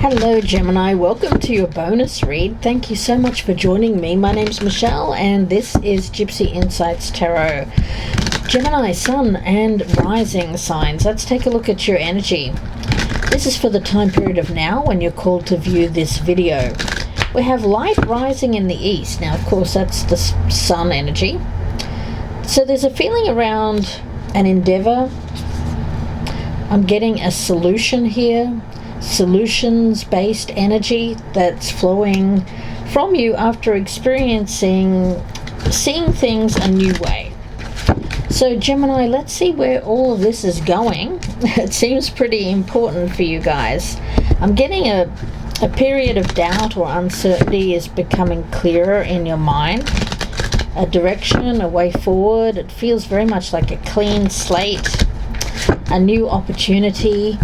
Hello Gemini, welcome to your bonus read. Thank you so much for joining me. My name's Michelle and this is Gypsy Insights Tarot. Gemini, Sun and Rising signs. Let's take a look at your energy. This is for the time period of now when you're called to view this video. We have light rising in the east. Now of course that's the Sun energy. So there's a feeling around an endeavor. I'm getting a solution here. Solutions-based energy that's flowing from you after seeing things a new way. So Gemini, let's see where all of this is going. It seems pretty important for you guys. I'm getting a period of doubt or uncertainty is becoming clearer in your mind. A direction, a way forward. It feels very much like a clean slate, a new opportunity,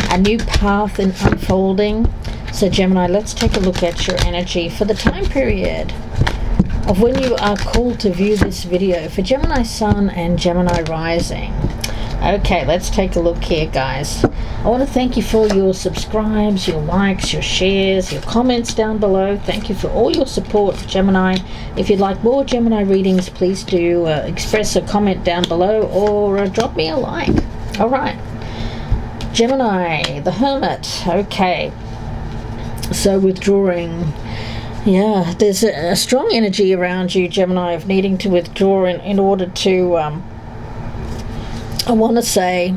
a new path in unfolding. So Gemini, let's take a look at your energy for the time period of when you are called to view this video for Gemini Sun and Gemini Rising. Okay, let's take a look here, guys. I want to thank you for your subscribes, your likes, your shares, your comments down below. Thank you for all your support, Gemini. If you'd like more Gemini readings, please do express a comment down below or drop me a like. All right. Gemini, the Hermit. Okay, so withdrawing. Yeah, there's a strong energy around you, Gemini, of needing to withdraw in order to, I want to say,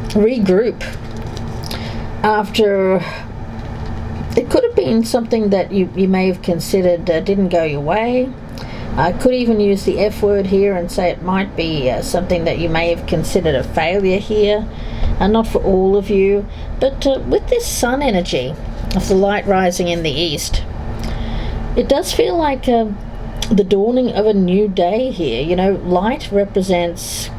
regroup after it could have been something that you may have considered didn't go your way. I could even use the F word here and say it might be something that you may have considered a failure here, and not for all of you, but with this Sun energy of the light rising in the east, it does feel like the dawning of a new day here. You know, light represents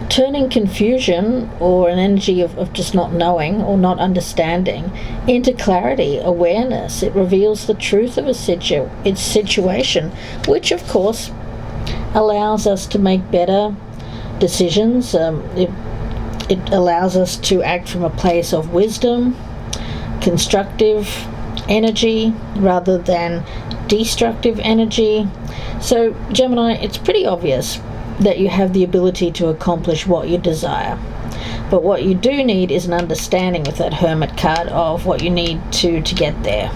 turning confusion or an energy of just not knowing or not understanding into clarity, awareness. It reveals the truth of its situation, which of course allows us to make better decisions. It allows us to act from a place of wisdom, constructive energy rather than destructive energy. So Gemini, it's pretty obvious that you have the ability to accomplish what you desire, but what you do need is an understanding with that Hermit card of what you need to get there.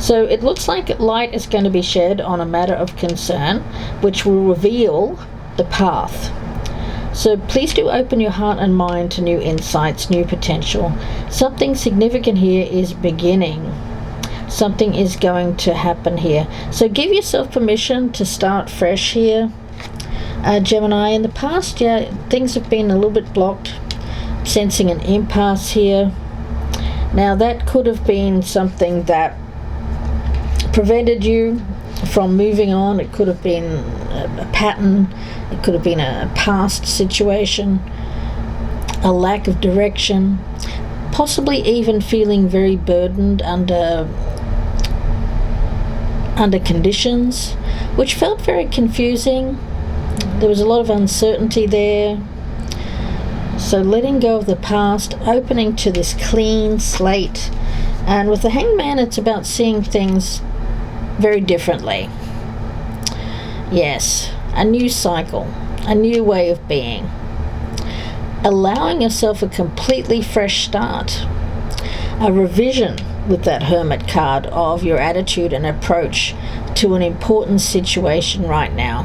So it looks like light is going to be shed on a matter of concern which will reveal the path. So please do open your heart and mind to new insights, new potential. Something significant here is beginning. Something is going to happen here. So give yourself permission to start fresh here. Gemini, in the past, yeah, things have been a little bit blocked, sensing an impasse here. Now that could have been something that prevented you from moving on. It could have been a pattern, it could have been a past situation, a lack of direction, possibly even feeling very burdened under conditions which felt very confusing. There was a lot of uncertainty there. So letting go of the past, opening to this clean slate. And with the Hangman, it's about seeing things very differently. Yes, a new cycle, a new way of being. Allowing yourself a completely fresh start. A revision with that Hermit card of your attitude and approach to an important situation right now.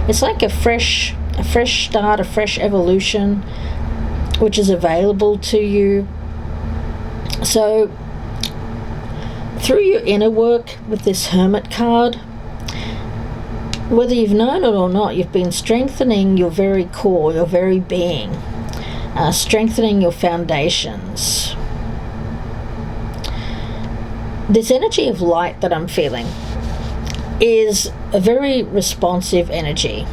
It's like a fresh start, a fresh evolution, which is available to you. So, through your inner work with this Hermit card, whether you've known it or not, you've been strengthening your very core, your very being, strengthening your foundations. This energy of light that I'm feeling is a very responsive energy.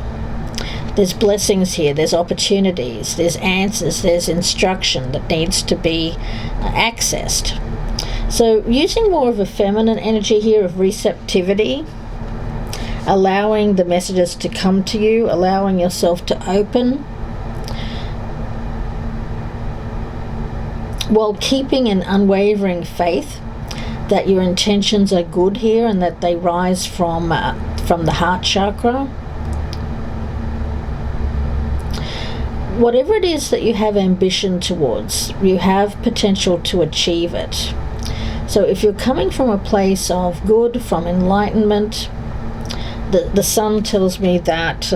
There's blessings here, there's opportunities, there's answers, there's instruction that needs to be accessed. So using more of a feminine energy here of receptivity, allowing the messages to come to you, allowing yourself to open, while keeping an unwavering faith that your intentions are good here and that they rise from the heart chakra. Whatever it is that you have ambition towards, you have potential to achieve it. So if you're coming from a place of good, from enlightenment, the sun tells me that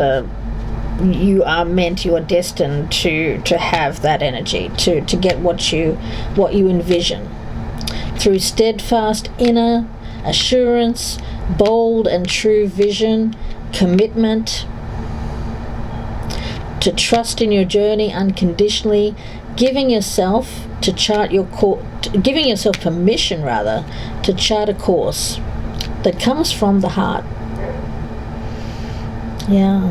you are destined to have that energy, to get what you envision. Through steadfast inner assurance, bold and true vision, commitment, to trust in your journey unconditionally, giving yourself permission to chart a course that comes from the heart. Yeah.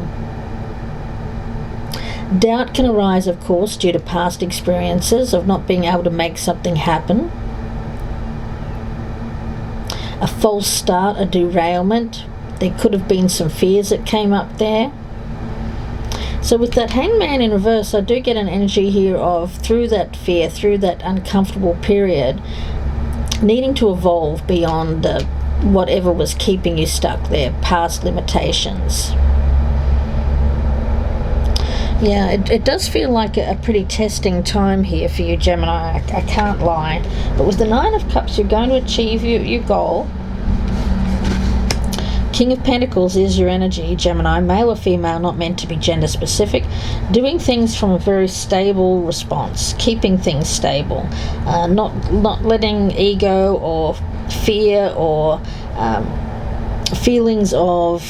Doubt can arise, of course, due to past experiences of not being able to make something happen. A false start, a derailment. There could have been some fears that came up there. So with that Hangman in reverse, I do get an energy here of, through that fear, through that uncomfortable period, needing to evolve beyond whatever was keeping you stuck there, past limitations. Yeah, it does feel like a pretty testing time here for you, Gemini. I can't lie. But with the Nine of Cups, you're going to achieve your goal. King of Pentacles is your energy, Gemini. Male or female, not meant to be gender specific. Doing things from a very stable response. Keeping things stable. Not letting ego or fear or feelings of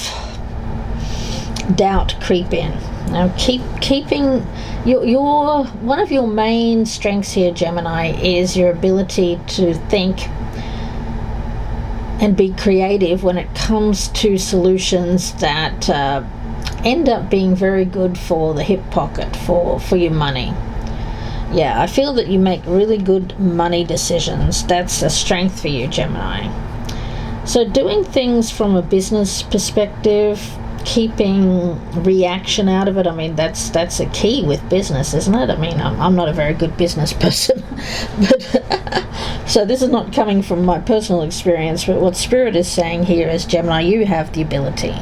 doubt creep in. Now, keeping your one of your main strengths here, Gemini, is your ability to think and be creative when it comes to solutions that end up being very good for the hip pocket, for your money. Yeah, I feel that you make really good money decisions. That's a strength for you, Gemini. So doing things from a business perspective, keeping reaction out of it, I mean, that's a key with business, isn't it? I mean, I'm not a very good business person, but so this is not coming from my personal experience, but what Spirit is saying here is, Gemini, you have the ability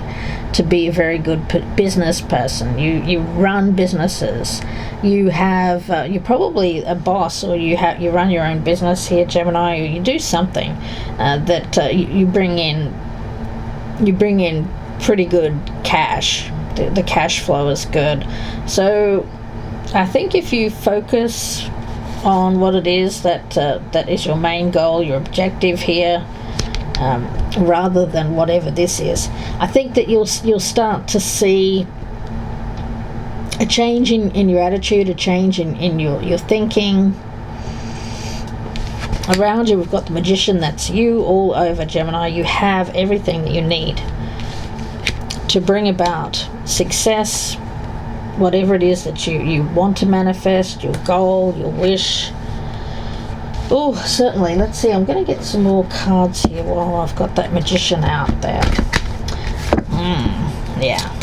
to be a very good business person. You run businesses. You're probably a boss, or you run your own business here, Gemini, or you do something that you bring in pretty good cash. The cash flow is good. So I think if you focus on what it is that is your main goal, your objective here, rather than whatever this is, I think that you'll start to see a change in your attitude, a change in your thinking. Around you, we've got the Magician. That's you all over, Gemini. You have everything that you need to bring about success, whatever it is that you want to manifest, your goal, your wish. Oh, certainly. Let's see, I'm going to get some more cards here while I've got that Magician out there. Yeah.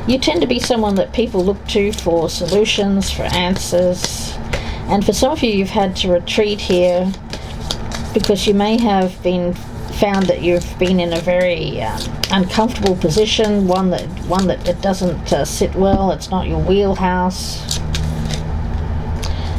You tend to be someone that people look to for solutions, for answers. And for some of you, you've had to retreat here because you may have found that you've been in a very uncomfortable position, one that it doesn't sit well. It's not your wheelhouse.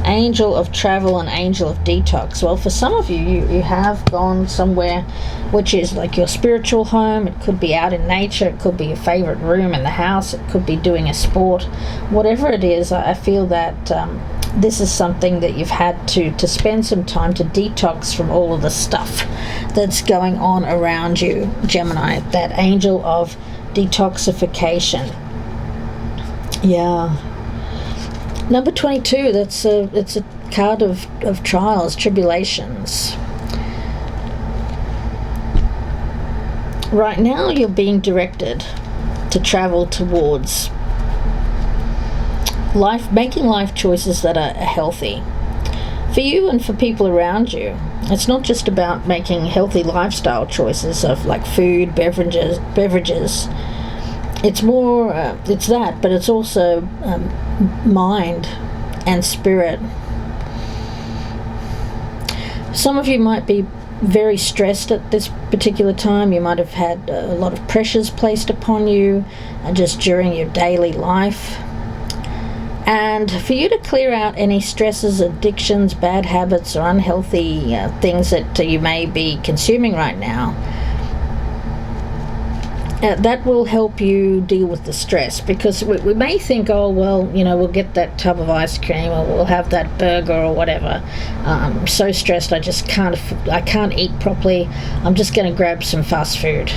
Angel of travel and angel of detox. Well, for some of you have gone somewhere which is like your spiritual home. It could be out in nature, it could be your favorite room in the house, it could be doing a sport. Whatever it is, I feel that this is something that you've had to spend some time to detox from all of the stuff that's going on around you, Gemini. That angel of detoxification. Yeah. Number 22, it's a card of trials, tribulations. Right now you're being directed to travel towards making life choices that are healthy for you and for people around you. It's not just about making healthy lifestyle choices of like food, beverages. It's more, it's that, but it's also mind and spirit. Some of you might be very stressed at this particular time. You might have had a lot of pressures placed upon you just during your daily life. And for you to clear out any stresses, addictions, bad habits, or unhealthy things that you may be consuming right now, that will help you deal with the stress. Because we may think, oh, well, we'll get that tub of ice cream, or we'll have that burger or whatever. I'm so stressed, I can't eat properly. I'm just going to grab some fast food,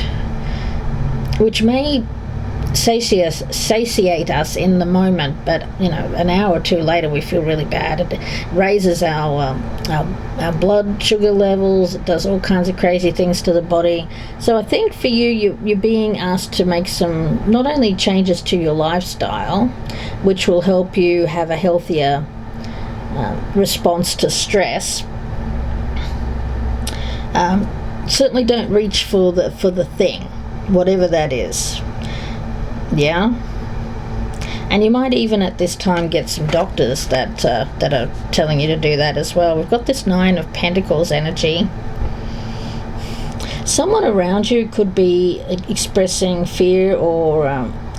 which may satiate us in the moment, but an hour or two later we feel really bad. It raises our blood sugar levels. It does all kinds of crazy things to the body. So I think for you're being asked to make some not only changes to your lifestyle, which will help you have a healthier response to stress. Certainly don't reach for the thing, whatever that is. Yeah, and you might even at this time get some doctors that are telling you to do that as well. We've got this 9 of Pentacles energy. Someone around you could be expressing fear or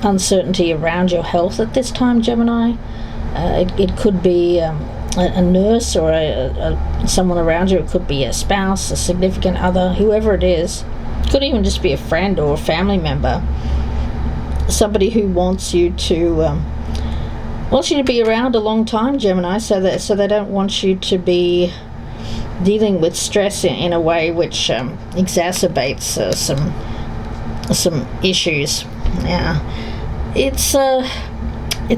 uncertainty around your health at this time, Gemini. It could be a nurse or someone around you. It could be a spouse, a significant other, whoever it is. It could even just be a friend or a family member. Somebody who wants you to be around a long time, Gemini, so they don't want you to be dealing with stress in a way which exacerbates some issues. Yeah, it's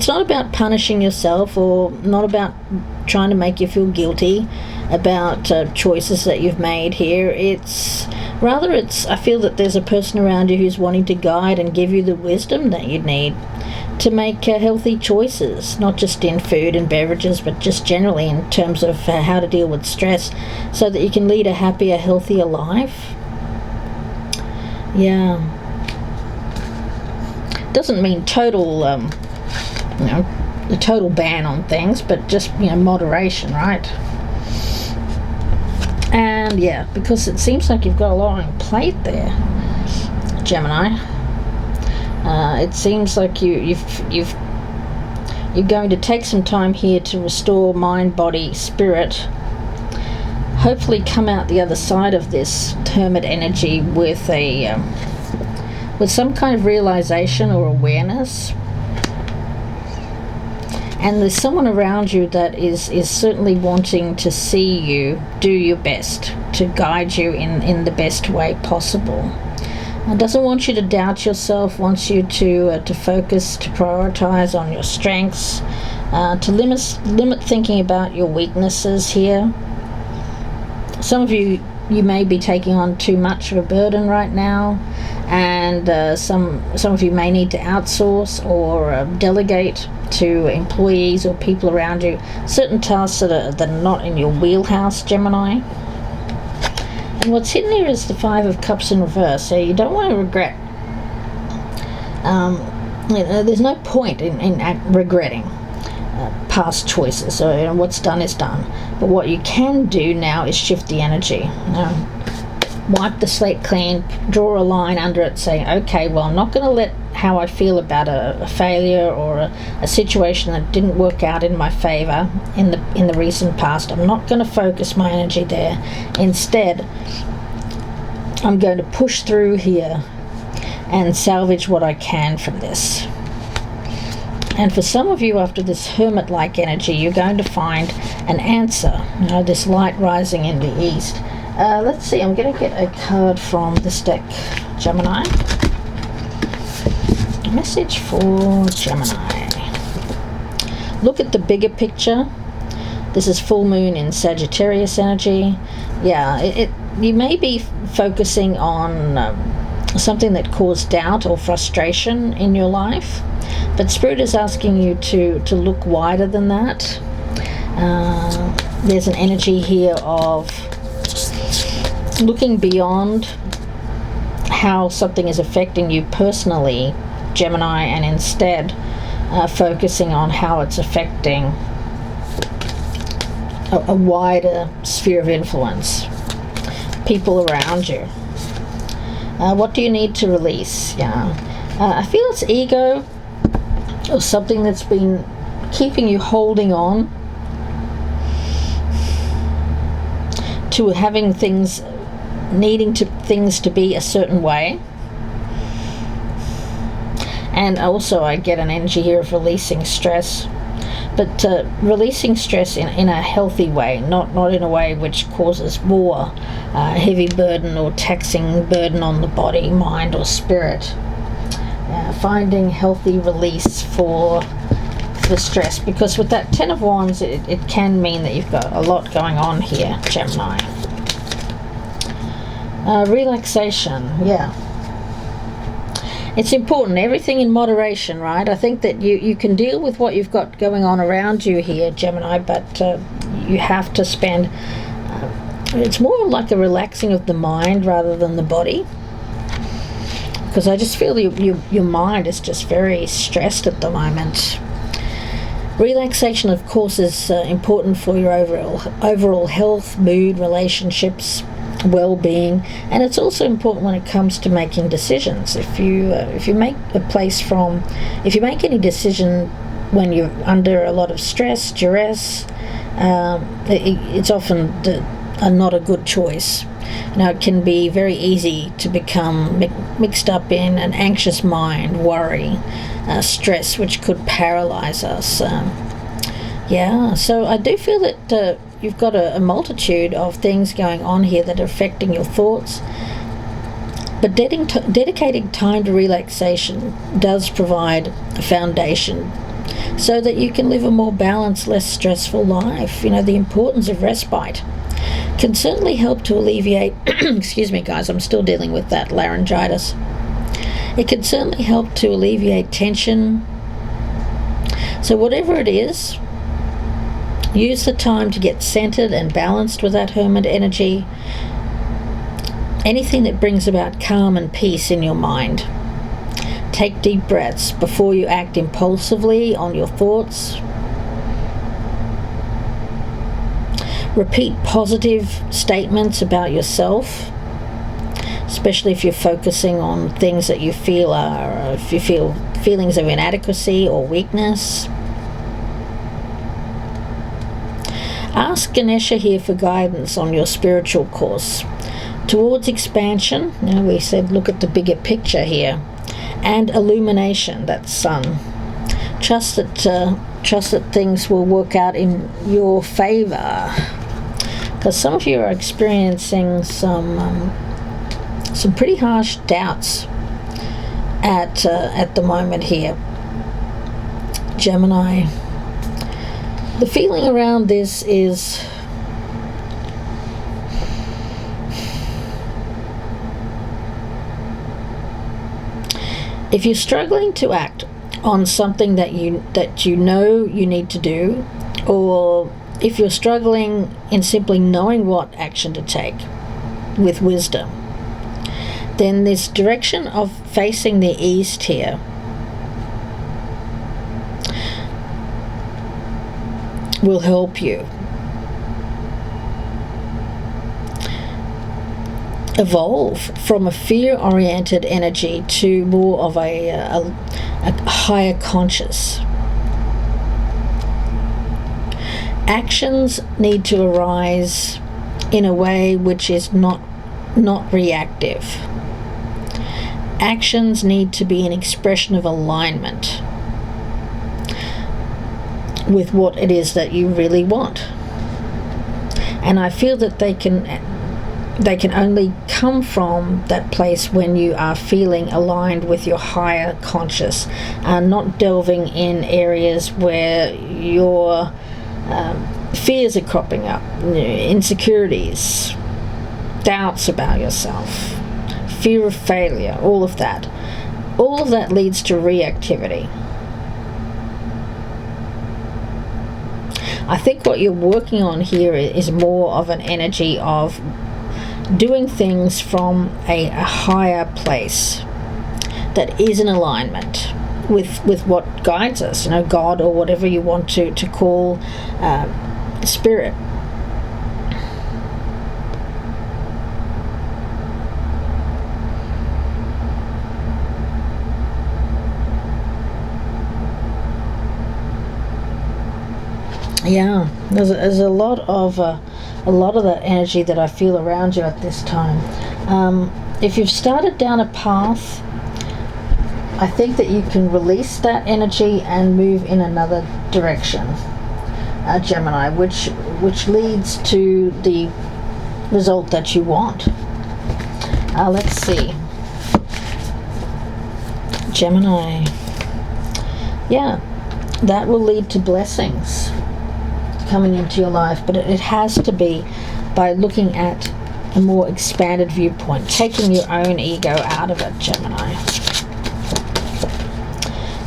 not about punishing yourself, or not about trying to make you feel guilty about choices that you've made here. I feel that there's a person around you who's wanting to guide and give you the wisdom that you need to make healthy choices, not just in food and beverages, but just generally in terms of how to deal with stress, so that you can lead a happier, healthier life. Yeah. Doesn't mean total, the total ban on things, but just, moderation, right? And yeah, because it seems like you've got a lot on your plate there, Gemini. It seems like you're going to take some time here to restore mind, body, spirit. Hopefully, come out the other side of this hermit energy with some kind of realization or awareness. And there's someone around you that is certainly wanting to see you do your best, to guide you in the best way possible. Doesn't want you to doubt yourself, wants you to focus, to prioritize on your strengths, to limit thinking about your weaknesses here. Some of you may be taking on too much of a burden right now, and some of you may need to outsource or delegate to employees or people around you certain tasks that are not in your wheelhouse, Gemini. And what's hidden here is the 5 of Cups in reverse, so you don't want to regret. There's no point in regretting past choices. So what's done is done. But what you can do now is shift the energy. Wipe the slate clean, draw a line under it, saying, okay, well, I'm not going to let how I feel about a failure or a situation that didn't work out in my favor in the recent past. I'm not going to focus my energy there. Instead, I'm going to push through here and salvage what I can from this. And for some of you, after this hermit-like energy, you're going to find an answer. This light rising in the east. Let's see, I'm going to get a card from this deck, Gemini. Message for Gemini. Look at the bigger picture. This is full moon in Sagittarius energy. Yeah, you may be focusing on something that caused doubt or frustration in your life, but Spirit is asking you to look wider than that. There's an energy here of looking beyond how something is affecting you personally, Gemini, and instead focusing on how it's affecting a wider sphere of influence, people around you. What do you need to release? I feel it's ego or something that's been keeping you holding on to having things, things to be a certain way. And also I get an energy here of releasing stress, but releasing stress in a healthy way, not in a way which causes more heavy burden or taxing burden on the body, mind or spirit. Finding healthy release for the stress, because with that Ten of Wands it can mean that you've got a lot going on here, Gemini. Relaxation, it's important, everything in moderation, right? I think that you can deal with what you've got going on around you here, Gemini, but you have to spend it's more like a relaxing of the mind rather than the body, because I just feel your mind is just very stressed at the moment. Relaxation, of course, is important for your overall health, mood, relationships, well-being, and it's also important when it comes to making decisions. If you make any decision when you're under a lot of stress, duress, it's often not a good choice. It can be very easy to become mixed up in an anxious mind, worry, stress, which could paralyze us. So I do feel that you've got a multitude of things going on here that are affecting your thoughts, but dedicating time to relaxation does provide a foundation so that you can live a more balanced, less stressful life. The importance of respite can certainly help to alleviate excuse me guys, I'm still dealing with that laryngitis. It can certainly help to alleviate tension. So whatever it is, use the time to get centered and balanced with that hermit energy. Anything that brings about calm and peace in your mind. Take deep breaths before you act impulsively on your thoughts. Repeat positive statements about yourself, especially if you're focusing on things that you feel if you feel feelings of inadequacy or weakness. Ask Ganesha here for guidance on your spiritual course towards expansion. We said look at the bigger picture here, and illumination, that's sun. Trust that things will work out in your favor, because some of you are experiencing some pretty harsh doubts at the moment here, Gemini. The feeling around this is if you're struggling to act on something that you know you need to do, or if you're struggling in simply knowing what action to take with wisdom, then this direction of facing the east here will help you evolve from a fear-oriented energy to more of a higher conscious. Actions need to arise in a way which is not reactive. Actions need to be an expression of alignment with what it is that you really want. And I feel that they can only come from that place when you are feeling aligned with your higher conscious, and not delving in areas where your fears are cropping up, insecurities, doubts about yourself, fear of failure, all of that leads to reactivity. I think what you're working on here is more of an energy of doing things from a higher place that is in alignment with what guides us, God, or whatever you want to call spirit. Yeah, there's a lot of the energy that I feel around you at this time. If you've started down a path, I think that you can release that energy and move in another direction, Gemini, which leads to the result that you want. Let's see. Gemini. Yeah, that will lead to blessings coming into your life, but it has to be by looking at a more expanded viewpoint, taking your own ego out of it, Gemini.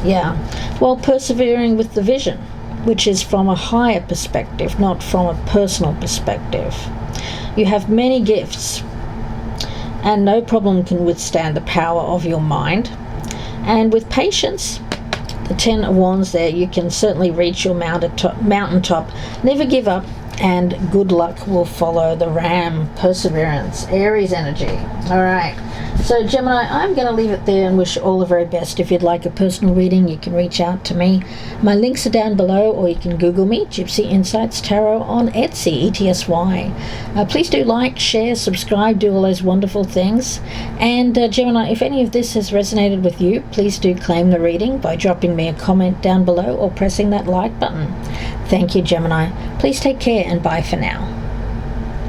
Yeah, well, persevering with the vision, which is from a higher perspective, not from a personal perspective. You have many gifts, and no problem can withstand the power of your mind. And with patience, the 10 of Wands there, you can certainly reach your mountaintop. Never give up, and good luck will follow the ram. Perseverance, Aries energy. All right. So Gemini, I'm going to leave it there and wish you all the very best. If you'd like a personal reading, you can reach out to me. My links are down below, or you can Google me, Gypsy Insights Tarot on Etsy, ETSY. Please do like, share, subscribe, do all those wonderful things. And Gemini, if any of this has resonated with you, please do claim the reading by dropping me a comment down below or pressing that like button. Thank you, Gemini. Please take care and bye for now.